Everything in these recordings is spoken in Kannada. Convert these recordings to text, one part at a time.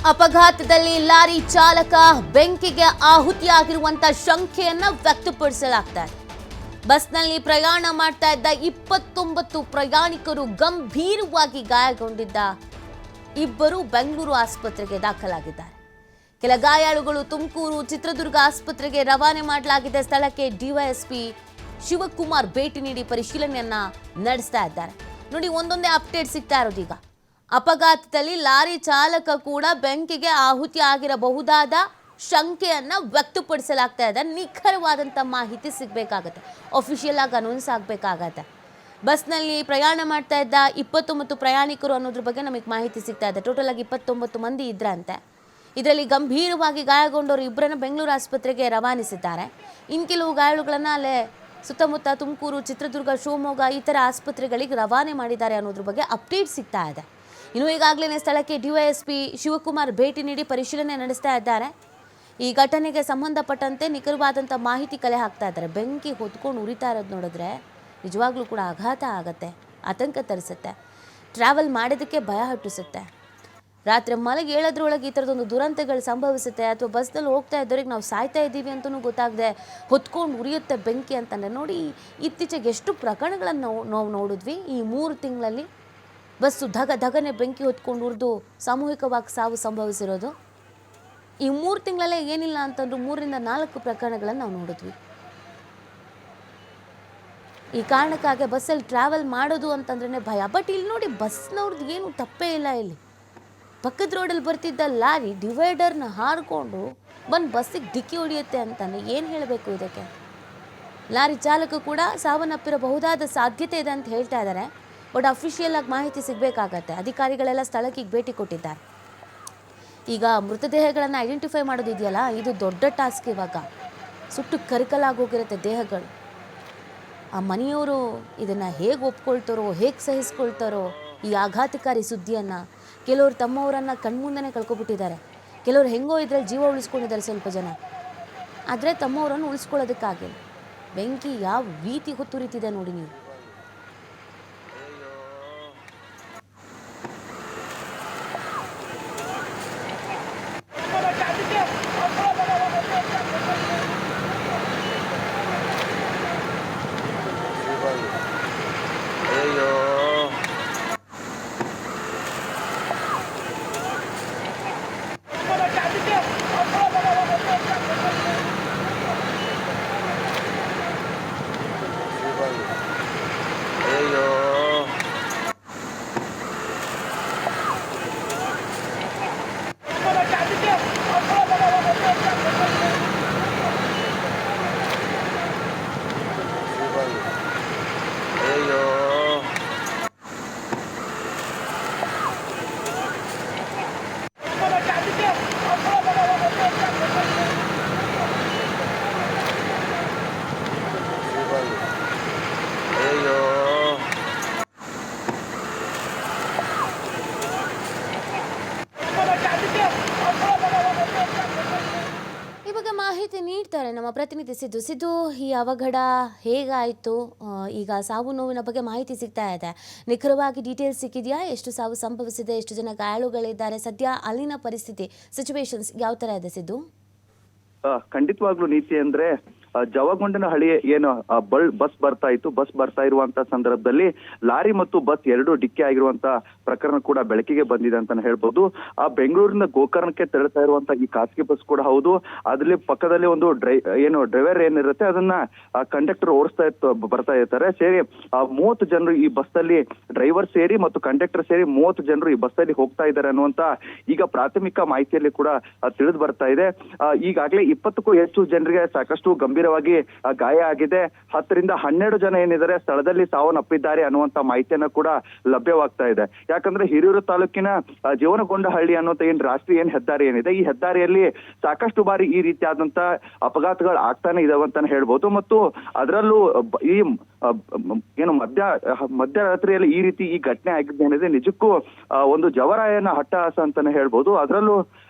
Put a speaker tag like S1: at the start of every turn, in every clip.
S1: ಅಪಘಾತದಲ್ಲಿ ಲಾರಿ ಚಾಲಕ ಬೆಂಕಿಗೆ ಆಹುತಿಯಾಗಿರುವಂತ ಶಂಕೆಯನ್ನ ವ್ಯಕ್ತಪಡಿಸಲಾಗ್ತಾ ಇದೆ. ಬಸ್ನಲ್ಲಿ ಪ್ರಯಾಣ ಮಾಡ್ತಾ ಇದ್ದ 29 ಪ್ರಯಾಣಿಕರು ಗಂಭೀರವಾಗಿ ಗಾಯಗೊಂಡಿದ್ದ ಇಬ್ಬರು ಬೆಂಗಳೂರು ಆಸ್ಪತ್ರೆಗೆ ದಾಖಲಾಗಿದ್ದಾರೆ. ಕೆಲ ಗಾಯಾಳುಗಳು ತುಮಕೂರು, ಚಿತ್ರದುರ್ಗ ಆಸ್ಪತ್ರೆಗೆ ರವಾನೆ ಮಾಡಲಾಗಿದೆ. ಸ್ಥಳಕ್ಕೆ ಡಿವೈಎಸ್ಪಿ ಶಿವಕುಮಾರ್ ಭೇಟಿ ನೀಡಿ ಪರಿಶೀಲನೆಯನ್ನ ನಡೆಸ್ತಾ ಇದ್ದಾರೆ. ನೋಡಿ, ಒಂದೊಂದೇ ಅಪ್ಡೇಟ್ ಸಿಗ್ತಾ ಇರೋದು. ಈಗ ಅಪಘಾತದಲ್ಲಿ ಲಾರಿ ಚಾಲಕ ಕೂಡ ಬೆಂಕಿಗೆ ಆಹುತಿ ಆಗಿರಬಹುದಾದ ಶಂಕೆಯನ್ನ ವ್ಯಕ್ತಪಡಿಸಲಾಗ್ತಾ ಇದೆ. ನಿಖರವಾದಂಥ ಮಾಹಿತಿ ಸಿಗಬೇಕಾಗತ್ತೆ, ಅಫಿಷಿಯಲ್ ಆಗಿ ಅನೌನ್ಸ್ ಆಗಬೇಕಾಗತ್ತೆ. ಬಸ್ನಲ್ಲಿ ಪ್ರಯಾಣ ಮಾಡ್ತಾ ಇದ್ದ 29 ಪ್ರಯಾಣಿಕರು ಅನ್ನೋದ್ರ ಬಗ್ಗೆ ನಮಗೆ ಮಾಹಿತಿ ಸಿಗ್ತಾ ಇದೆ. ಟೋಟಲ್ ಆಗಿ 29 ಮಂದಿ ಇದ್ರಂತೆ. ಇದರಲ್ಲಿ ಗಂಭೀರವಾಗಿ ಗಾಯಗೊಂಡವರು ಇಬ್ಬರನ್ನ ಬೆಂಗಳೂರು ಆಸ್ಪತ್ರೆಗೆ ರವಾನಿಸಿದ್ದಾರೆ. ಇನ್ನು ಕೆಲವು ಗಾಯಾಳುಗಳನ್ನು ಅಲ್ಲೇ ಸುತ್ತಮುತ್ತ ತುಮಕೂರು, ಚಿತ್ರದುರ್ಗ, ಶಿವಮೊಗ್ಗ ಈ ಥರ ಆಸ್ಪತ್ರೆಗಳಿಗೆ ರವಾನೆ ಮಾಡಿದ್ದಾರೆ ಅನ್ನೋದ್ರ ಬಗ್ಗೆ ಅಪ್ಡೇಟ್ ಸಿಗ್ತಾ ಇದೆ. ಇನ್ನು ಈಗಾಗಲೇ ಸ್ಥಳಕ್ಕೆ ಡಿವೈಎಸ್ಪಿ ಶಿವಕುಮಾರ್ ಭೇಟಿ ನೀಡಿ ಪರಿಶೀಲನೆ ನಡೆಸ್ತಾ ಇದ್ದಾರೆ. ಈ ಘಟನೆಗೆ ಸಂಬಂಧಪಟ್ಟಂತೆ ನಿಖರವಾದಂಥ ಮಾಹಿತಿ ಕಲೆ ಹಾಕ್ತಾ ಇದ್ದಾರೆ. ಬೆಂಕಿ ಹೊತ್ಕೊಂಡು ಉರಿತಾ ಇರೋದು ನೋಡಿದ್ರೆ ನಿಜವಾಗ್ಲೂ ಕೂಡ ಆಘಾತ ಆಗತ್ತೆ, ಆತಂಕ ತರಿಸುತ್ತೆ, ಟ್ರಾವೆಲ್ ಮಾಡೋದಕ್ಕೆ ಭಯ ಹುಟ್ಟಿಸುತ್ತೆ. ರಾತ್ರಿ ಮಲಗಿ ಹೇಳೋದ್ರೊಳಗೆ ಈ ಥರದೊಂದು ದುರಂತಗಳು ಸಂಭವಿಸುತ್ತೆ. ಅಥವಾ ಬಸ್ನಲ್ಲಿ ಹೋಗ್ತಾ ಇದ್ದವ್ರಿಗೆ ನಾವು ಸಾಯ್ತಾ ಇದ್ದೀವಿ ಅಂತಲೂ ಗೊತ್ತಾಗದೆ ಹೊತ್ಕೊಂಡು ಉರಿಯುತ್ತೆ ಬೆಂಕಿ ಅಂತಂದರೆ ನೋಡಿ, ಇತ್ತೀಚೆಗೆ ಎಷ್ಟು ಪ್ರಕರಣಗಳನ್ನು ನಾವು ನೋಡಿದ್ವಿ. ಈ 3 ತಿಂಗಳಲ್ಲಿ ಬಸ್ಸು ಧಗನೆ ಬೆಂಕಿ ಹೊತ್ಕೊಂಡು ಉರಿದು ಸಾಮೂಹಿಕವಾಗಿ ಸಾವು ಸಂಭವಿಸಿರೋದು. ಈ 3 ತಿಂಗಳಲ್ಲೇ ಏನಿಲ್ಲ ಅಂತಂದ್ರೂ 3ರಿಂದ 4 ಪ್ರಕರಣಗಳನ್ನು ನಾವು ನೋಡಿದ್ವಿ. ಈ ಕಾರಣಕ್ಕಾಗಿ ಬಸ್ಸಲ್ಲಿ ಟ್ರಾವೆಲ್ ಮಾಡೋದು ಅಂತಂದ್ರೆ ಭಯ. ಬಟ್ ಇಲ್ಲಿ ನೋಡಿ, ಬಸ್ನವ್ರದ್ದು ಏನು ತಪ್ಪೇ ಇಲ್ಲ. ಇಲ್ಲಿ ಪಕ್ಕದ ರೋಡಲ್ಲಿ ಬರ್ತಿದ್ದ ಲಾರಿ ಡಿವೈಡರ್ನ ಹಾರಿಕೊಂಡು ಬಂದು ಬಸ್ಸಿಗೆ ಡಿಕ್ಕಿ ಹೊಡೆಯುತ್ತೆ ಅಂತಾನೆ ಏನು ಹೇಳಬೇಕು ಇದಕ್ಕೆ? ಲಾರಿ ಚಾಲಕ ಕೂಡ ಸಾವನ್ನಪ್ಪಿರಬಹುದಾದ ಸಾಧ್ಯತೆ ಇದೆ ಅಂತ ಹೇಳ್ತಾ ಇದ್ದಾರೆ. ಬಟ್ ಅಫಿಷಿಯಲ್ ಆಗಿ ಮಾಹಿತಿ ಸಿಗಬೇಕಾಗತ್ತೆ. ಅಧಿಕಾರಿಗಳೆಲ್ಲ ಸ್ಥಳಕ್ಕೆ ಭೇಟಿ ಕೊಟ್ಟಿದ್ದಾರೆ. ಈಗ ಮೃತದೇಹಗಳನ್ನು ಐಡೆಂಟಿಫೈ ಮಾಡೋದಿದೆಯಲ್ಲ, ಇದು ದೊಡ್ಡ ಟಾಸ್ಕ್. ಇವಾಗ ಸುಟ್ಟು ಕರಕಲಾಗೋಗಿರುತ್ತೆ ದೇಹಗಳು. ಆ ಮನೆಯವರು ಇದನ್ನು ಹೇಗೆ ಒಪ್ಕೊಳ್ತಾರೋ, ಹೇಗೆ ಸಹಿಸ್ಕೊಳ್ತಾರೋ ಈ ಆಘಾತಕಾರಿ ಸುದ್ದಿಯನ್ನು. ಕೆಲವರು ತಮ್ಮವರನ್ನು ಕಣ್ಮುಂದನೇ ಕಳ್ಕೊಬಿಟ್ಟಿದ್ದಾರೆ. ಕೆಲವರು ಹೆಂಗೋ ಇದರಲ್ಲಿ ಜೀವ ಉಳಿಸ್ಕೊಂಡಿದ್ದಾರೆ ಸ್ವಲ್ಪ ಜನ. ಆದರೆ ತಮ್ಮವರನ್ನು ಉಳಿಸ್ಕೊಳ್ಳೋದಕ್ಕಾಗಿಲ್ಲ. ಬೆಂಕಿ ಯಾವ ರೀತಿ ಹೊತ್ತುರಿತಿದೆ ನೋಡಿ ನೀವು. ಮಾಹಿತಿ ನೀಡ್ತಾರೆ ನಮ್ಮ ಪ್ರತಿನಿಧಿ ಸಿದ್ದು. ಈ ಅವಘಡ ಹೇಗಾಯಿತು? ಈಗ ಸಾವು ನೋವಿನ ಬಗ್ಗೆ ಮಾಹಿತಿ ಸಿಗ್ತಾ ಇದೆ. ನಿಖರವಾಗಿ ಡೀಟೇಲ್ಸ್ ಸಿಕ್ಕಿದೆಯಾ? ಎಷ್ಟು ಸಾವು ಸಂಭವಿಸಿದೆ, ಎಷ್ಟು ಜನ ಗಾಯಾಳುಗಳಿದ್ದಾರೆ, ಸದ್ಯ ಅಲ್ಲಿನ ಪರಿಸ್ಥಿತಿ, ಸಿಚುವೇಶನ್ಸ್ ಯಾವ ಥರ ಇದೆ ಸಿದ್ದು?
S2: ಖಂಡಿತವಾಗ್ಲೂ ನೀತಿ ಅಂದ್ರೆ ಜವಗೊಂಡನಹಳ್ಳಿ ಏನು ಬಸ್ ಬರ್ತಾ ಇರುವಂತ ಸಂದರ್ಭದಲ್ಲಿ ಲಾರಿ ಮತ್ತು ಬಸ್ ಎರಡು ಡಿಕ್ಕಿ ಆಗಿರುವಂತ ಪ್ರಕರಣ ಕೂಡ ಬೆಳಕಿಗೆ ಬಂದಿದೆ ಅಂತಾನೆ ಹೇಳ್ಬೋದು. ಆ ಬೆಂಗಳೂರಿನ ಗೋಕರ್ಣಕ್ಕೆ ತೆರಳುತ್ತಾ ಇರುವಂತ ಈ ಖಾಸಗಿ ಬಸ್ ಕೂಡ ಹೌದು. ಅದ್ರಲ್ಲಿ ಪಕ್ಕದಲ್ಲಿ ಒಂದು ಡ್ರೈವರ್ ಏನಿರುತ್ತೆ ಅದನ್ನ ಕಂಡಕ್ಟರ್ ಬರ್ತಾ ಇರ್ತಾರೆ. ಸೇರಿ 30 ಜನರು ಈ ಬಸ್ ಅಲ್ಲಿ, ಡ್ರೈವರ್ ಸೇರಿ ಮತ್ತು ಕಂಡಕ್ಟರ್ ಸೇರಿ 30 ಜನರು ಈ ಬಸ್ ಅಲ್ಲಿ ಹೋಗ್ತಾ ಇದ್ದಾರೆ ಅನ್ನುವಂತ ಈಗ ಪ್ರಾಥಮಿಕ ಮಾಹಿತಿಯಲ್ಲಿ ಕೂಡ ತಿಳಿದು ಬರ್ತಾ ಇದೆ. ಈಗಾಗಲೇ 20ಕ್ಕೂ ಹೆಚ್ಚು ಜನರಿಗೆ ಸಾಕಷ್ಟು ಗಂಭೀರವಾಗಿ ಗಾಯ ಆಗಿದೆ. 10ರಿಂದ 12 ಜನ ಏನಿದ್ದಾರೆ ಸ್ಥಳದಲ್ಲಿ ಸಾವನ್ನಪ್ಪಿದ್ದಾರೆ ಅನ್ನುವಂತ ಮಾಹಿತಿಯನ್ನ ಕೂಡ ಲಭ್ಯವಾಗ್ತಾ ಇದೆ. ಯಾಕಂದ್ರೆ ಹಿರಿಯೂರು ತಾಲೂಕಿನ ಜೀವನಗೊಂಡಹಳ್ಳಿ ಅನ್ನುವಂತ ರಾಷ್ಟ್ರೀಯ ಹೆದ್ದಾರಿ ಏನಿದೆ, ಈ ಹೆದ್ದಾರಿಯಲ್ಲಿ ಸಾಕಷ್ಟು ಬಾರಿ ಈ ರೀತಿಯಾದಂತ ಅಪಘಾತಗಳು ಆಗ್ತಾನೆ ಇದಾವೆ ಅಂತಾನೆ ಹೇಳ್ಬೋದು. ಮತ್ತು ಅದರಲ್ಲೂ ಈ ಏನು ಮಧ್ಯರಾತ್ರಿಯಲ್ಲಿ ಈ ರೀತಿ ಈ ಘಟನೆ ಆಗಿದ್ದೇನಿದೆ ನಿಜಕ್ಕೂ ಒಂದು ಜವರಾಯನ ಹಟ್ಟಹಾಸ ಅಂತಾನೆ ಹೇಳ್ಬೋದು. ಅದರಲ್ಲೂ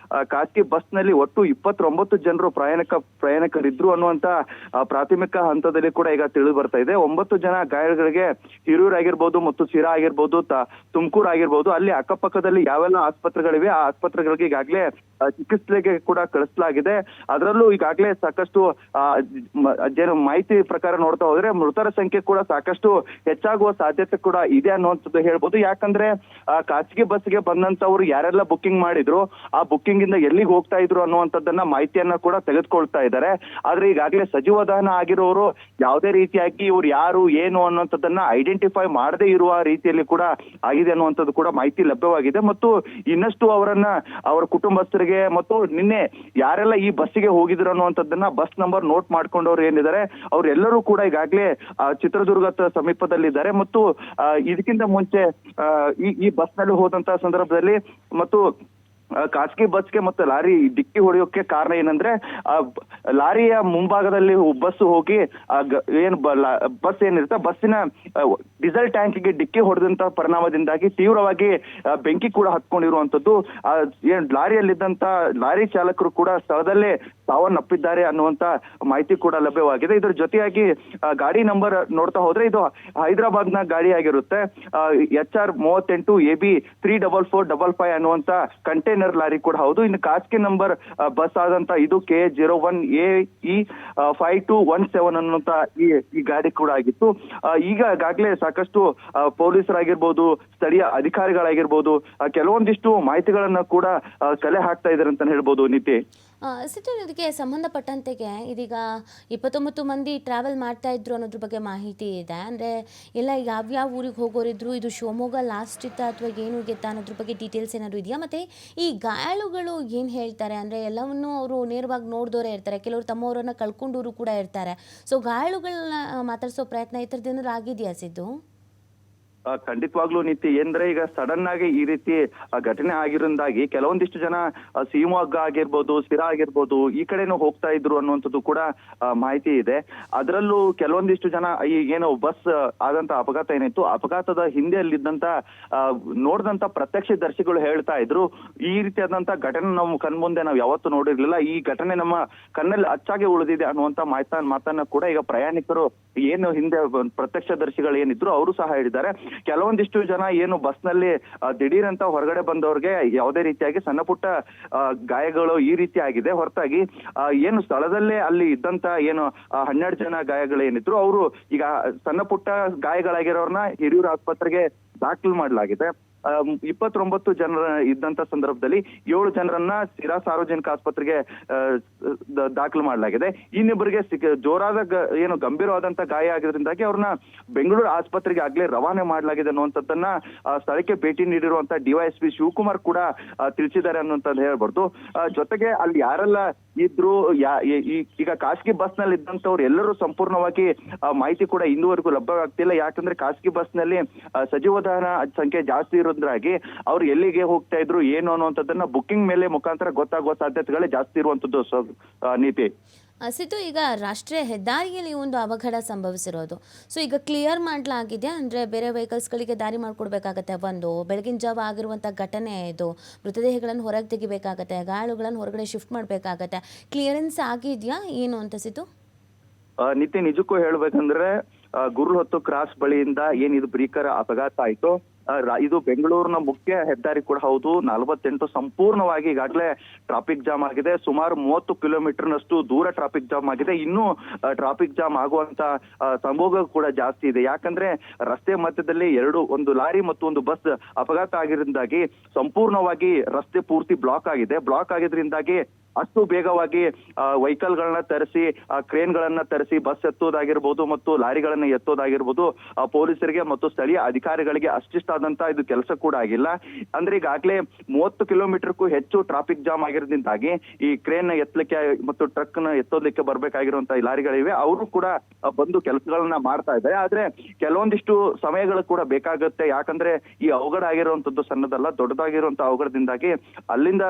S2: ಖಾಸಗಿ ಬಸ್ ನಲ್ಲಿ ಒಟ್ಟು 29 ಜನರು ಪ್ರಯಾಣಿಕರಿದ್ರು ಅನ್ನುವಂತ ಪ್ರಾಥಮಿಕ ಹಂತದಲ್ಲಿ ಕೂಡ ಈಗ ತಿಳಿದು ಬರ್ತಾ ಇದೆ. 9 ಜನ ಗಾಯಗಳಿಗೆ ಹಿರಿಯೂರು ಆಗಿರ್ಬೋದು ಮತ್ತು ಸಿರಾ ಆಗಿರ್ಬೋದು, ತುಮಕೂರು ಆಗಿರ್ಬೋದು, ಅಲ್ಲಿ ಅಕ್ಕಪಕ್ಕದಲ್ಲಿ ಯಾವೆಲ್ಲ ಆಸ್ಪತ್ರೆಗಳಿವೆ ಆ ಆಸ್ಪತ್ರೆಗಳಿಗೆ ಈಗಾಗಲೇ ಚಿಕಿತ್ಸೆಗೆ ಕೂಡ ಕಳಿಸಲಾಗಿದೆ. ಅದರಲ್ಲೂ ಈಗಾಗಲೇ ಸಾಕಷ್ಟು ಮಾಹಿತಿ ಪ್ರಕಾರ ನೋಡ್ತಾ ಹೋದ್ರೆ ಮೃತರ ಸಂಖ್ಯೆ ಕೂಡ ಸಾಕಷ್ಟು ಹೆಚ್ಚಾಗುವ ಸಾಧ್ಯತೆ ಕೂಡ ಇದೆ ಅನ್ನುವಂಥದ್ದು ಹೇಳ್ಬೋದು. ಯಾಕಂದ್ರೆ ಖಾಸಗಿ ಬಸ್ಗೆ ಬಂದಂತವ್ರು ಯಾರೆಲ್ಲ ಬುಕ್ಕಿಂಗ್ ಮಾಡಿದ್ರು ಆ ಬುಕ್ಕಿಂಗ್ ಇಂದ ಎಲ್ಲಿಗೆ ಹೋಗ್ತಾ ಇದ್ರು ಅನ್ನುವಂಥದ್ದನ್ನ ಮಾಹಿತಿಯನ್ನ ಕೂಡ ತೆಗೆದುಕೊಳ್ತಾ ಇದ್ದಾರೆ. ಆದ್ರೆ ಈಗಾಗಲೇ ಸಜೀವ ದಹನ ಆಗಿರೋರು ಯಾವುದೇ ರೀತಿಯಾಗಿ ಇವ್ರು ಯಾರು ಏನು ಅನ್ನುವಂಥದ್ದನ್ನ ಐಡೆಂಟಿಫೈ ಮಾಡದೇ ಇರುವ ರೀತಿಯಲ್ಲಿ ಕೂಡ ಆಗಿದೆ ಅನ್ನುವಂಥದ್ದು ಕೂಡ ಮಾಹಿತಿ ಲಭ್ಯವಾಗಿದೆ. ಮತ್ತು ಇನ್ನಷ್ಟು ಅವರ ಕುಟುಂಬಸ್ಥರಿಗೆ ಮತ್ತು ನಿನ್ನೆ ಯಾರೆಲ್ಲ ಈ ಬಸ್ಸಿಗೆ ಹೋಗಿದ್ರು ಅನ್ನುವಂಥದ್ದನ್ನ ಬಸ್ ನಂಬರ್ ನೋಟ್ ಮಾಡ್ಕೊಂಡವ್ರು ಏನಿದ್ದಾರೆ ಅವರೆಲ್ಲರೂ ಕೂಡ ಈಗಾಗಲೇ ಚಿತ್ರದುರ್ಗ ಸಮೀಪದಲ್ಲಿದ್ದಾರೆ. ಮತ್ತು ಇದಕ್ಕಿಂತ ಮುಂಚೆ ಈ ಬಸ್ ನಲ್ಲಿ ಹೋದಂತಹ ಸಂದರ್ಭದಲ್ಲಿ ಮತ್ತು ಖಾಸಗಿ ಬಸ್ಗೆ ಮತ್ತು ಲಾರಿ ಡಿಕ್ಕಿ ಹೊಡೆಯೋಕೆ ಕಾರಣ ಏನಂದ್ರೆ ಲಾರಿಯ ಮುಂಭಾಗದಲ್ಲಿ ಬಸ್ ಹೋಗಿ ಬಸ್ ಏನಿರುತ್ತೆ ಬಸ್ಸಿನ ಡೀಸೆಲ್ ಟ್ಯಾಂಕ್ಗೆ ಡಿಕ್ಕಿ ಹೊಡೆದಂತ ಪರಿಣಾಮದಿಂದಾಗಿ ತೀವ್ರವಾಗಿ ಬೆಂಕಿ ಕೂಡ ಹತ್ಕೊಂಡಿರುವಂತದ್ದು. ಲಾರಿಯಲ್ಲಿದ್ದಂತ ಲಾರಿ ಚಾಲಕರು ಕೂಡ ಸ್ಥಳದಲ್ಲೇ ಸಾವನ್ನಪ್ಪಿದ್ದಾರೆ ಅನ್ನುವಂತ ಮಾಹಿತಿ ಕೂಡ ಲಭ್ಯವಾಗಿದೆ. ಇದರ ಜೊತೆಯಾಗಿ ಗಾಡಿ ನಂಬರ್ ನೋಡ್ತಾ ಹೋದ್ರೆ ಇದು ಹೈದರಾಬಾದ್ ನ ಗಾಡಿ ಆಗಿರುತ್ತೆ. HR 38 AB 34455 ಅನ್ನುವಂತ ಕಂಟೈನರ್ ಲಾರಿ ಕೂಡ ಹೌದು. ಇನ್ನು ಖಾಸಗಿ ನಂಬರ್ ಬಸ್ ಆದಂತ ಇದು KA01AE 5217 ಅನ್ನುವಂತ ಈ ಗಾಡಿ ಕೂಡ ಆಗಿತ್ತು. ಈಗಾಗಲೇ ಸಾಕಷ್ಟು ಪೊಲೀಸರಾಗಿರ್ಬೋದು, ಸ್ಥಳೀಯ ಅಧಿಕಾರಿಗಳಾಗಿರ್ಬೋದು ಕೆಲವೊಂದಿಷ್ಟು ಮಾಹಿತಿಗಳನ್ನ ಕೂಡ ಕಲೆ ಹಾಕ್ತಾ ಇದ್ದಾರೆ ಅಂತ ಹೇಳ್ಬೋದು. ನೀತಿ
S1: ಸಿಟ್ಟು ಇದಕ್ಕೆ ಸಂಬಂಧಪಟ್ಟಂತೆಗೆ ಇದೀಗ 29 ಮಂದಿ ಟ್ರಾವೆಲ್ ಮಾಡ್ತಾ ಇದ್ರು ಅನ್ನೋದ್ರ ಬಗ್ಗೆ ಮಾಹಿತಿ ಇದೆ. ಅಂದರೆ ಎಲ್ಲ ಯಾವ್ಯಾವ ಊರಿಗೆ ಹೋಗೋರಿದ್ರು, ಇದು ಶಿವಮೊಗ್ಗ ಲಾಸ್ಟ್ ಇತ್ತಾ ಅಥವಾ ಏನು ಗೆತ್ತಾ ಅನ್ನೋದ್ರ ಬಗ್ಗೆ ಡೀಟೇಲ್ಸ್ ಏನಾದ್ರು ಇದೆಯಾ? ಮತ್ತು ಈ ಗಾಯಾಳುಗಳು ಏನು ಹೇಳ್ತಾರೆ ಅಂದರೆ ಎಲ್ಲವನ್ನೂ ಅವರು ನೇರವಾಗಿ ನೋಡಿದವರೇ ಇರ್ತಾರೆ, ಕೆಲವರು ತಮ್ಮವರನ್ನು ಕಳ್ಕೊಂಡವರು ಕೂಡ ಇರ್ತಾರೆ. ಸೊ ಗಾಯಾಳುಗಳನ್ನ ಮಾತಾಡಿಸೋ ಪ್ರಯತ್ನ ಈ ಥರದ್ದು ಏನಾದ್ರು ಆಗಿದೆಯಾ ಸಿದ್ದು?
S2: ಖಂಡಿತವಾಗ್ಲೂ ನೀತಿ ಅಂದ್ರೆ ಈಗ ಸಡನ್ ಆಗಿ ಈ ರೀತಿ ಘಟನೆ ಆಗಿರೋದಾಗಿ ಕೆಲವೊಂದಿಷ್ಟು ಜನ ಶಿವಮೊಗ್ಗ ಆಗಿರ್ಬೋದು, ಸಿರಾ ಆಗಿರ್ಬೋದು ಈ ಕಡೆನೂ ಹೋಗ್ತಾ ಇದ್ರು ಅನ್ನುವಂಥದ್ದು ಕೂಡ ಮಾಹಿತಿ ಇದೆ. ಅದರಲ್ಲೂ ಕೆಲವೊಂದಿಷ್ಟು ಜನ ಈ ಏನು ಬಸ್ ಆದಂತ ಅಪಘಾತ ಏನಿತ್ತು, ಅಪಘಾತದ ಹಿಂದೆ ಅಲ್ಲಿದ್ದಂತ ನೋಡಿದಂತ ಪ್ರತ್ಯಕ್ಷದರ್ಶಿಗಳು ಹೇಳ್ತಾ ಇದ್ರು ಈ ರೀತಿಯಾದಂತ ಘಟನೆ ನಾವು ಕಣ್ಮುಂದೆ ನಾವು ಯಾವತ್ತೂ ನೋಡಿರ್ಲಿಲ್ಲ, ಈ ಘಟನೆ ನಮ್ಮ ಕಣ್ಣಲ್ಲಿ ಅಚ್ಚಾಗಿ ಉಳಿದಿದೆ ಅನ್ನುವಂತ ಮಾತನ್ನ ಕೂಡ ಈಗ ಪ್ರಯಾಣಿಕರು ಏನು ಹಿಂದೆ ಪ್ರತ್ಯಕ್ಷದರ್ಶಿಗಳು ಏನಿದ್ರು ಅವರು ಸಹ ಹೇಳಿದ್ದಾರೆ. ಕೆಲವೊಂದಿಷ್ಟು ಜನ ಏನು ಬಸ್ ನಲ್ಲಿ ದಿಢೀರ್ ಅಂತ ಹೊರಗಡೆ ಬಂದವ್ರಿಗೆ ಯಾವುದೇ ರೀತಿಯಾಗಿ ಸಣ್ಣ ಪುಟ್ಟ ಗಾಯಗಳು ಈ ರೀತಿ ಆಗಿದೆ. ಹೊರತಾಗಿ ಏನು ಸ್ಥಳದಲ್ಲೇ ಅಲ್ಲಿ ಇದ್ದಂತ ಏನು 12 ಜನ ಗಾಯಗಳೇನಿದ್ರು ಅವರು ಈಗ ಸಣ್ಣ ಪುಟ್ಟ ಗಾಯಗಳಾಗಿರೋರ್ನ ಹಿರಿಯೂರು ಆಸ್ಪತ್ರೆಗೆ ದಾಖಲು ಮಾಡಲಾಗಿದೆ. 29 ಜನರ ಇದ್ದಂತ ಸಂದರ್ಭದಲ್ಲಿ 7 ಜನರನ್ನ ಸಿರಾ ಸಾರ್ವಜನಿಕ ಆಸ್ಪತ್ರೆಗೆ ದಾಖಲು ಮಾಡಲಾಗಿದೆ. ಇನ್ನಿಬ್ಬರಿಗೆ ಜೋರಾದ ಏನು ಗಂಭೀರವಾದಂತ ಗಾಯ ಆಗಿದ್ರಿಂದಾಗಿ ಅವ್ರನ್ನ ಬೆಂಗಳೂರು ಆಸ್ಪತ್ರೆಗೆ ಆಗ್ಲೇ ರವಾನೆ ಮಾಡಲಾಗಿದೆ ಅನ್ನುವಂಥದ್ದನ್ನ ಸ್ಥಳಕ್ಕೆ ಭೇಟಿ ನೀಡಿರುವಂತ DYSP ಶಿವಕುಮಾರ್ ಕೂಡ ತಿಳಿಸಿದ್ದಾರೆ ಅನ್ನುವಂಥದ್ದು ಹೇಳ್ಬಾರ್ದು. ಜೊತೆಗೆ ಅಲ್ಲಿ ಯಾರೆಲ್ಲ ಇದ್ರು ಈಗ ಖಾಸಗಿ ಬಸ್ ನಲ್ಲಿ ಇದ್ದಂತವ್ರು ಎಲ್ಲರೂ ಸಂಪೂರ್ಣವಾಗಿ ಮಾಹಿತಿ ಕೂಡ ಇನ್ನೂವರೆಗೂ ಲಭ್ಯವಾಗ್ತಿಲ್ಲ. ಯಾಕಂದ್ರೆ ಖಾಸಗಿ ಬಸ್ ನಲ್ಲಿ ಸಜೀವ ದಹನ ಸಂಖ್ಯೆ ಜಾಸ್ತಿ ಇರೋದ್ರಾಗಿ ಅವ್ರು ಎಲ್ಲಿಗೆ ಹೋಗ್ತಾ ಇದ್ರು ಏನು ಅನ್ನುವಂಥದ್ದನ್ನ ಬುಕ್ಕಿಂಗ್ ಮೇಲೆ ಮುಖಾಂತರ ಗೊತ್ತಾಗುವ ಸಾಧ್ಯತೆಗಳೇ ಜಾಸ್ತಿ ಇರುವಂತದ್ದು ನೀತಿ.
S1: ಸಿದ್ದು, ಈಗ ರಾಷ್ಟ್ರೀಯ ಹೆದ್ದಾರಿಯಲ್ಲಿ ಒಂದು ಅವಘಡ ಸಂಭವಿಸಿರೋದು, ಸೊ ಈಗ ಕ್ಲಿಯರ್ ಮಾಡಲಾಗಿದೆ ಅಂದರೆ ಬೇರೆ ವೆಹಿಕಲ್ಸ್ಗಳಿಗೆ ದಾರಿ ಮಾಡಿಕೊಡ್ಬೇಕಾಗತ್ತೆ. ಒಂದು ಬೆಳಗಿನ ಜಾವ ಆಗಿರುವಂಥ ಘಟನೆ ಇದು, ಮೃತದೇಹಗಳನ್ನು ಹೊರಗೆ ತೆಗಿಬೇಕಾಗತ್ತೆ, ಗಾಯಾಳುಗಳನ್ನು ಹೊರಗಡೆ ಶಿಫ್ಟ್ ಮಾಡಬೇಕಾಗತ್ತೆ. ಕ್ಲಿಯರೆನ್ಸ್ ಆಗಿದೆಯಾ ಏನು ಅಂತ ಸಿದ್ದು?
S2: ನಿತ್ಯ ನಿಜಕ್ಕೂ ಹೇಳ್ಬೇಕಂದ್ರೆ ಗುರುಹೊತ್ತು ಕ್ರಾಸ್ ಬಳಿಯಿಂದ ಏನಿದು ಭೀಕರ ಅಪಘಾತ ಆಯ್ತು, ಇದು ಬೆಂಗಳೂರಿನ ಮುಖ್ಯ ಹೆದ್ದಾರಿ ಕೂಡ ಹೌದು. 48 ಸಂಪೂರ್ಣವಾಗಿ ಈಗಾಗಲೇ ಟ್ರಾಫಿಕ್ ಜಾಮ್ ಆಗಿದೆ. ಸುಮಾರು 30 ಕಿಲೋಮೀಟರ್ನಷ್ಟು ದೂರ ಟ್ರಾಫಿಕ್ ಜಾಮ್ ಆಗಿದೆ. ಇನ್ನೂ ಟ್ರಾಫಿಕ್ ಜಾಮ್ ಆಗುವಂತ ಸಂಭೋಗ ಕೂಡ ಜಾಸ್ತಿ ಇದೆ. ಯಾಕಂದ್ರೆ ರಸ್ತೆ ಮಧ್ಯದಲ್ಲಿ ಒಂದು ಲಾರಿ ಮತ್ತು ಒಂದು ಬಸ್ ಅಪಘಾತ ಆಗಿರೋದ್ರಿಂದಾಗಿ ಸಂಪೂರ್ಣವಾಗಿ ರಸ್ತೆ ಪೂರ್ತಿ ಬ್ಲಾಕ್ ಆಗಿದೆ. ಬ್ಲಾಕ್ ಆಗಿದ್ರಿಂದಾಗಿ ಅಷ್ಟು ಬೇಗವಾಗಿ ವೆಹಿಕಲ್ ಗಳನ್ನ ತರಿಸಿ ಕ್ರೇನ್ ಗಳನ್ನ ತರಿಸಿ ಬಸ್ ಎತ್ತೋದಾಗಿರ್ಬೋದು ಮತ್ತು ಲಾರಿಗಳನ್ನ ಎತ್ತೋದಾಗಿರ್ಬೋದು ಪೊಲೀಸರಿಗೆ ಮತ್ತು ಸ್ಥಳೀಯ ಅಧಿಕಾರಿಗಳಿಗೆ ಅಷ್ಟಿಷ್ಟಾದಂತ ಇದು ಕೆಲಸ ಕೂಡ ಆಗಿಲ್ಲ. ಅಂದ್ರೆ ಈಗಾಗಲೇ 30 ಕಿಲೋಮೀಟರ್ಗೂ ಹೆಚ್ಚು ಟ್ರಾಫಿಕ್ ಜಾಮ್ ಆಗಿರೋದ್ರಿಂದಾಗಿ ಈ ಕ್ರೇನ್ ಎತ್ತಲಿಕ್ಕೆ ಮತ್ತು ಟ್ರಕ್ ನ ಎತ್ತೋದಕ್ಕೆ ಬರ್ಬೇಕಾಗಿರುವಂತಹ ಲಾರಿಗಳಿವೆ, ಅವರು ಕೂಡ ಬಂದು ಕೆಲಸಗಳನ್ನ ಮಾಡ್ತಾ ಇದ್ದಾರೆ. ಆದ್ರೆ ಕೆಲವೊಂದಿಷ್ಟು ಸಮಯಗಳು ಕೂಡ ಬೇಕಾಗುತ್ತೆ. ಯಾಕಂದ್ರೆ ಈ ಅವಘಡ ಆಗಿರುವಂತದ್ದು ಸಣ್ಣದಲ್ಲ, ದೊಡ್ಡದಾಗಿರುವಂತಹ ಅವಘಡದಿಂದಾಗಿ ಅಲ್ಲಿಂದ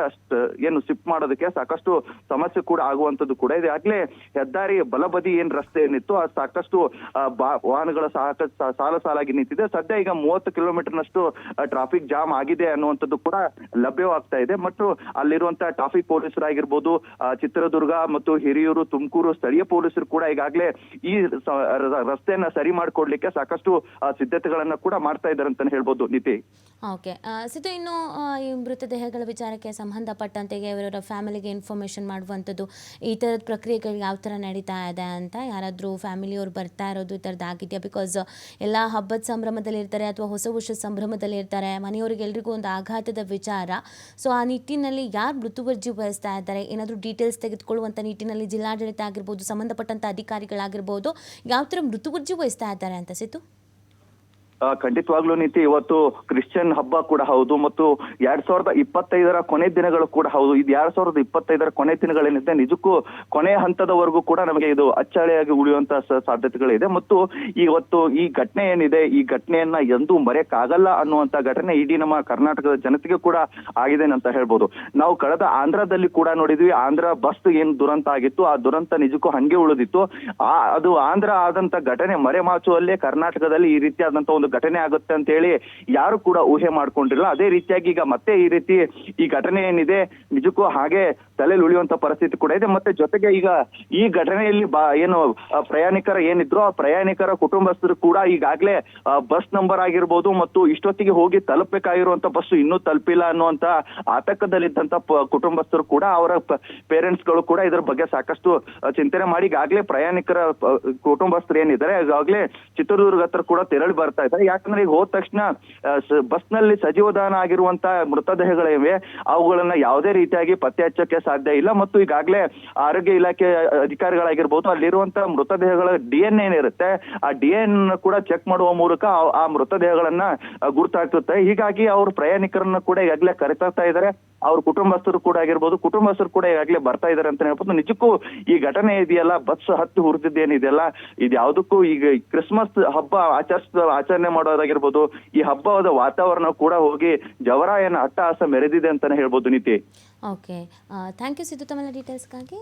S2: ಏನು ಶಿಫ್ಟ್ ಮಾಡೋದಕ್ಕೆ ಸಾಕಷ್ಟು ಸಾಕಷ್ಟು ಸಮಸ್ಯೆ ಕೂಡ ಆಗುವಂತದ್ದು ಕೂಡ ಇದೆ. ಆಗ್ಲೇ ಹೆದ್ದಾರಿ ಬಲಬದಿ ಏನ್ ರಸ್ತೆ ಏನಿತ್ತು ಅದು ಸಾಕಷ್ಟು ವಾಹನಗಳ ಸಾಲ ಸಾಲಾಗಿ ನಿಂತಿದೆ. ಸದ್ಯ ಈಗ 30 ಕಿಲೋಮೀಟರ್ನಷ್ಟು ಟ್ರಾಫಿಕ್ ಜಾಮ್ ಆಗಿದೆ ಅನ್ನುವಂಥದ್ದು ಕೂಡ ಲಭ್ಯವಾಗ್ತಾ ಇದೆ. ಮತ್ತು ಅಲ್ಲಿರುವಂತಹ ಟ್ರಾಫಿಕ್ ಪೊಲೀಸರಾಗಿರ್ಬೋದು, ಚಿತ್ರದುರ್ಗ ಮತ್ತು ಹಿರಿಯೂರು, ತುಮಕೂರು ಸ್ಥಳೀಯ ಪೊಲೀಸರು ಕೂಡ ಈಗಾಗಲೇ ಈ ರಸ್ತೆಯನ್ನ ಸರಿ ಮಾಡ್ಕೊಡ್ಲಿಕ್ಕೆ ಸಾಕಷ್ಟು ಸಿದ್ಧತೆಗಳನ್ನ ಕೂಡ ಮಾಡ್ತಾ ಇದ್ದಾರೆ ಅಂತಾನೆ ಹೇಳ್ಬೋದು ನೀತಿ.
S1: ಓಕೆ ಸಿದ್ದು, ಇನ್ನು ಈ ಮೃತದೇಹಗಳ ವಿಚಾರಕ್ಕೆ ಸಂಬಂಧಪಟ್ಟಂತೆ ಇವರ ಫ್ಯಾಮಿಲಿಗೆ ಇನ್ಫಾರ್ಮೇಷನ್ ಮಾಡುವಂಥದ್ದು, ಈ ಥರದ ಪ್ರಕ್ರಿಯೆಗಳು ಯಾವ ಥರ ನಡೀತಾ ಇದೆ ಅಂತ ಯಾರಾದರೂ ಫ್ಯಾಮಿಲಿಯವ್ರು ಬರ್ತಾ ಇರೋದು ಈ ಥರದ್ದು ಆಗಿದೆಯಾ? ಬಿಕಾಸ್ ಎಲ್ಲ ಹಬ್ಬದ ಸಂಭ್ರಮದಲ್ಲಿ ಇರ್ತಾರೆ ಅಥವಾ ಹೊಸ ವರ್ಷದ ಸಂಭ್ರಮದಲ್ಲಿ ಇರ್ತಾರೆ, ಮನೆಯವರಿಗೆಲ್ರಿಗೂ ಒಂದು ಆಘಾತದ ವಿಚಾರ. ಸೊ ಆ ನಿಟ್ಟಿನಲ್ಲಿ ಯಾರು ಮೃತುವರ್ಜಿ ವಹಿಸ್ತಾ ಇದ್ದಾರೆ, ಏನಾದರೂ ಡೀಟೇಲ್ಸ್ ತೆಗೆದುಕೊಳ್ಳುವಂಥ ನಿಟ್ಟಿನಲ್ಲಿ ಜಿಲ್ಲಾಡಳಿತ ಆಗಿರ್ಬೋದು, ಸಂಬಂಧಪಟ್ಟಂಥ ಅಧಿಕಾರಿಗಳಾಗಿರ್ಬೋದು, ಯಾವ ಥರ ಮೃತುವರ್ಜಿ ವಹಿಸ್ತಾ ಇದ್ದಾರೆ ಅಂತ ಸಿದ್ದು?
S2: ಖಂಡಿತವಾಗ್ಲೂ ನೀತಿ, ಇವತ್ತು ಕ್ರಿಶ್ಚಿಯನ್ ಹಬ್ಬ ಕೂಡ ಹೌದು ಮತ್ತು 2025 ಕೊನೆ ದಿನಗಳು ಕೂಡ ಹೌದು. ಇದು 2025 ಕೊನೆ ದಿನಗಳೇನಿದೆ ನಿಜಕ್ಕೂ ಕೊನೆ ಹಂತದವರೆಗೂ ಕೂಡ ನಮಗೆ ಇದು ಅಚ್ಚಳಿಯಾಗಿ ಉಳಿಯುವಂತ ಸಾಧ್ಯತೆಗಳಿದೆ. ಮತ್ತು ಇವತ್ತು ಈ ಘಟನೆ ಏನಿದೆ, ಈ ಘಟನೆಯನ್ನ ಎಂದೂ ಮರೆಯಕ್ಕಾಗಲ್ಲ ಅನ್ನುವಂತ ಘಟನೆ ಇಡೀ ನಮ್ಮ ಕರ್ನಾಟಕದ ಜನತೆಗೆ ಕೂಡ ಆಗಿದೆ ಅಂತ ಹೇಳ್ಬೋದು. ನಾವು ಕಳೆದ ಆಂಧ್ರದಲ್ಲಿ ಕೂಡ ನೋಡಿದ್ವಿ, ಆಂಧ್ರ ಬಸ್ ಏನ್ ದುರಂತ ಆಗಿತ್ತು, ಆ ದುರಂತ ನಿಜಕ್ಕೂ ಹಂಗೆ ಉಳಿದಿತ್ತು. ಅದು ಆಂಧ್ರ ಆದಂತ ಘಟನೆ ಮರೆಮಾಚುವಲ್ಲೇ ಕರ್ನಾಟಕದಲ್ಲಿ ಈ ರೀತಿಯಾದಂತ ಒಂದು ಘಟನೆ ಆಗುತ್ತೆ ಅಂತ ಹೇಳಿ ಯಾರು ಕೂಡ ಊಹೆ ಮಾಡ್ಕೊಂಡಿರಲ್ಲ. ಅದೇ ರೀತಿಯಾಗಿ ಈಗ ಮತ್ತೆ ಈ ರೀತಿ ಈ ಘಟನೆ ಏನಿದೆ ನಿಜಕ್ಕೂ ಹಾಗೆ ತಲೆಯಲ್ಲಿ ಉಳಿಯುವಂತ ಪರಿಸ್ಥಿತಿ ಕೂಡ ಇದೆ. ಮತ್ತೆ ಜೊತೆಗೆ ಈಗ ಈ ಘಟನೆಯಲ್ಲಿ ಏನು ಪ್ರಯಾಣಿಕರ ಏನಿದ್ರು ಆ ಪ್ರಯಾಣಿಕರ ಕುಟುಂಬಸ್ಥರು ಕೂಡ ಈಗಾಗಲೇ ಬಸ್ ನಂಬರ್ ಆಗಿರ್ಬೋದು ಮತ್ತು ಇಷ್ಟೊತ್ತಿಗೆ ಹೋಗಿ ತಲುಪಬೇಕಾಗಿರುವಂತ ಬಸ್ ಇನ್ನೂ ತಲುಪಿಲ್ಲ ಅನ್ನುವಂತ ಆತಂಕದಲ್ಲಿದ್ದಂತ ಕುಟುಂಬಸ್ಥರು ಕೂಡ, ಅವರ ಪೇರೆಂಟ್ಸ್ ಗಳು ಕೂಡ ಇದರ ಬಗ್ಗೆ ಸಾಕಷ್ಟು ಚಿಂತನೆ ಮಾಡಿ ಈಗಾಗಲೇ ಪ್ರಯಾಣಿಕರ ಕುಟುಂಬಸ್ಥರು ಏನಿದ್ದಾರೆ ಈಗಾಗಲೇ ಚಿತ್ರದುರ್ಗ ಹತ್ರ ಕೂಡ ತೆರಳಿ ಬರ್ತಾ ಇದ್ದಾರೆ. ಯಾಕಂದ್ರೆ ಈಗ ಹೋದ ತಕ್ಷಣ ಬಸ್ ನಲ್ಲಿ ಸಜೀವದಾನ ಆಗಿರುವಂತ ಮೃತದೇಹಗಳಿವೆ, ಅವುಗಳನ್ನ ಯಾವುದೇ ರೀತಿಯಾಗಿ ಪತ್ತೆ ಹಚ್ಚಕ್ಕೆ ಸಾಧ್ಯ ಇಲ್ಲ. ಮತ್ತು ಈಗಾಗಲೇ ಆರೋಗ್ಯ ಇಲಾಖೆ ಅಧಿಕಾರಿಗಳಾಗಿರ್ಬೋದು, ಅಲ್ಲಿರುವಂತ ಮೃತದೇಹಗಳ DNA ಏನಿರುತ್ತೆ ಆ DNA ಕೂಡ ಚೆಕ್ ಮಾಡುವ ಮೂಲಕ ಆ ಮೃತದೇಹಗಳನ್ನ ಗುರುತಾಗ್ತದೆ. ಹೀಗಾಗಿ ಅವ್ರ ಪ್ರಯಾಣಿಕರನ್ನ ಕೂಡ ಈಗಾಗಲೇ ಕರೆತಾ ಇದ್ದಾರೆ. ಅವ್ರ ಕುಟುಂಬಸ್ಥರು ಕೂಡ ಈಗಾಗಲೇ ಬರ್ತಾ ಇದಾರೆ ಅಂತ ಹೇಳ್ಬೋದು. ನಿಜಕ್ಕೂ ಈ ಘಟನೆ ಇದೆಯಲ್ಲ, ಬಸ್ ಹತ್ತಿ ಹುರಿದಿದ್ದೇನಿದೆಯಲ್ಲ, ಇದು ಯಾವುದಕ್ಕೂ ಈಗ ಕ್ರಿಸ್ಮಸ್ ಹಬ್ಬ ಆಚರಣೆ ಮಾಡೋದಾಗಿರ್ಬೋದು, ಈ ಹಬ್ಬದ ವಾತಾವರಣ ಕೂಡ ಹೋಗಿ ಜವರಾಯನ ಅಟ್ಟಹಾಸ ಮೆರೆದಿದೆ ಅಂತಾನೆ ಹೇಳ್ಬೋದು ನೀತಿ.
S1: ಓಕೆ, ಥ್ಯಾಂಕ್ ಯು ಸಿದ್ದು ತಮ್ಮೆಲ್ಲ ಡೀಟೇಲ್ಸ್ಗಾಗಿ.